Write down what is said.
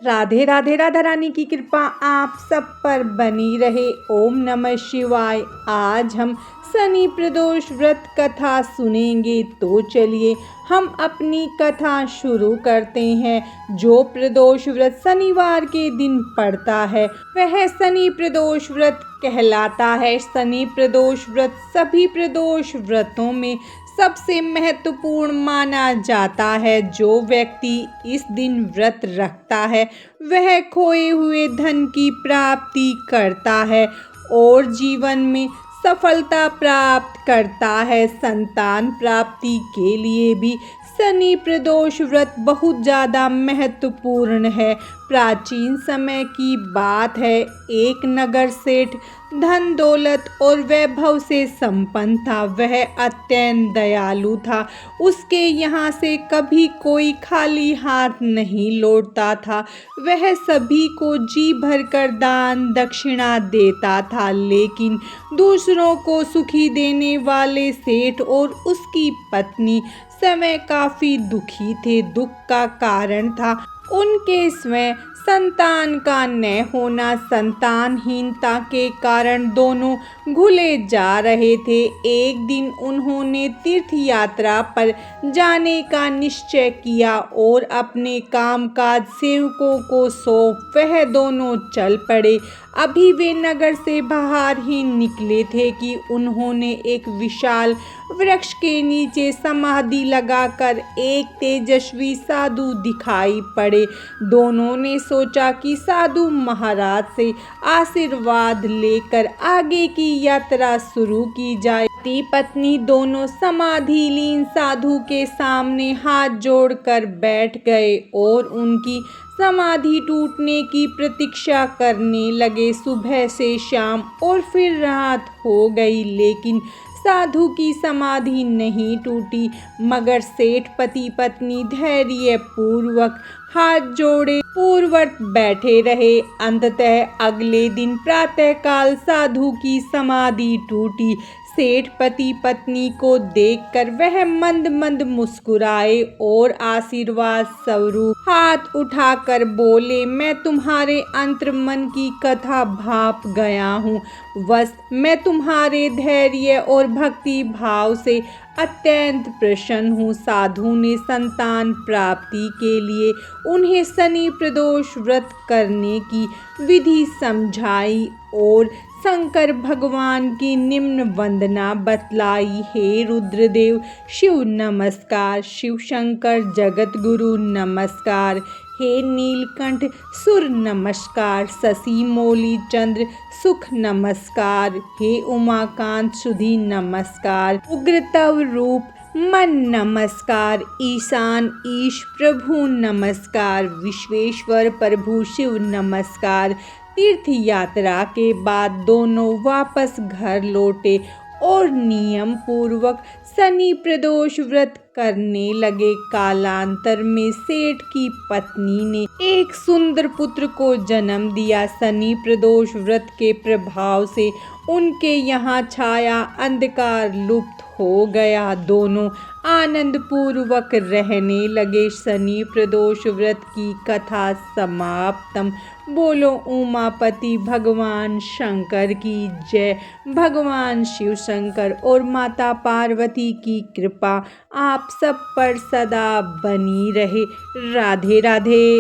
राधे राधे। राधा रानी की कृपा आप सब पर बनी रहे। ओम नमः शिवाय। आज हम शनि प्रदोष व्रत कथा सुनेंगे, तो चलिए हम अपनी कथा शुरू करते हैं। जो प्रदोष व्रत शनिवार के दिन पड़ता है वह शनि प्रदोष व्रत कहलाता है। शनि प्रदोष व्रत सभी प्रदोष व्रतों में सबसे महत्वपूर्ण माना जाता है। जो व्यक्ति इस दिन व्रत रखता है वह खोए हुए धन की प्राप्ति करता है और जीवन में सफलता प्राप्त करता है। संतान प्राप्ति के लिए भी शनि प्रदोष व्रत बहुत ज़्यादा महत्वपूर्ण है। प्राचीन समय की बात है, एक नगर सेठ धन दौलत और वैभव से संपन्न था। वह अत्यंत दयालु था। उसके यहाँ से कभी कोई खाली हाथ नहीं लौटता था। वह सभी को जी भरकर दान दक्षिणा देता था। लेकिन दूसरों को सुखी देने वाले सेठ और उसकी पत्नी समय काफी दुखी थे। दुख का कारण था उनके स्वयं संतान का न होना। संतानहीनता के कारण दोनों घुले जा रहे थे। एक दिन उन्होंने तीर्थ यात्रा पर जाने का निश्चय किया और अपने कामकाज सेवकों को सौंप वह दोनों चल पड़े। अभी वे नगर से बाहर ही निकले थे कि उन्होंने एक विशाल वृक्ष के नीचे समाधि लगाकर एक तेजस्वी साधु दिखाई पड़े। दोनों ने सोचा कि साधु महाराज से आशीर्वाद लेकर आगे की यात्रा शुरू की जाए। पति पत्नी दोनों समाधिलीन साधु के सामने हाथ जोड़कर बैठ गए और उनकी समाधि टूटने की प्रतीक्षा करने लगे। सुबह से शाम और फिर रात हो गई, लेकिन साधु की समाधि नहीं टूटी। मगर सेठ पति पत्नी धैर्य पूर्वक हाथ जोड़े पूर्ववत बैठे रहे। अंततः अगले दिन प्रातःकाल साधु की समाधि टूटी। सेठ पति पत्नी को देखकर वह मंद मंद मुस्कुराए और आशीर्वाद स्वरूप हाथ उठाकर बोले, मैं तुम्हारे अंतर्मन की कथा भाप गया हूँ। बस मैं तुम्हारे धैर्य और भक्ति भाव से अत्यंत प्रसन्न हूँ। साधु ने संतान प्राप्ति के लिए उन्हें शनि प्रदोष व्रत करने की विधि समझाई और शंकर भगवान की निम्न वंदना बतलाई। हे रुद्रदेव शिव नमस्कार। शिव शंकर जगत गुरु नमस्कार। हे नीलकंठ सुर नमस्कार। शशि मौली चंद्र सुख नमस्कार। हे उमाकांत सुधी नमस्कार। उग्रतव रूप मन नमस्कार। ईशान ईश प्रभु नमस्कार। विश्वेश्वर प्रभु शिव नमस्कार। तीर्थ यात्रा के बाद दोनों वापस घर लौटे और नियम पूर्वक शनि प्रदोष व्रत करने लगे। कालांतर में सेठ की पत्नी ने एक सुंदर पुत्र को जन्म दिया। शनि प्रदोष व्रत के प्रभाव से उनके यहाँ छाया अंधकार लुप्त हो गया। दोनों आनंद पूर्वक रहने लगे। शनि प्रदोष व्रत की कथा समाप्तम। बोलो उमापति भगवान शंकर की जय। भगवान शिव शंकर और माता पार्वती की कृपा आप सब पर सदा बनी रहे। राधे राधे।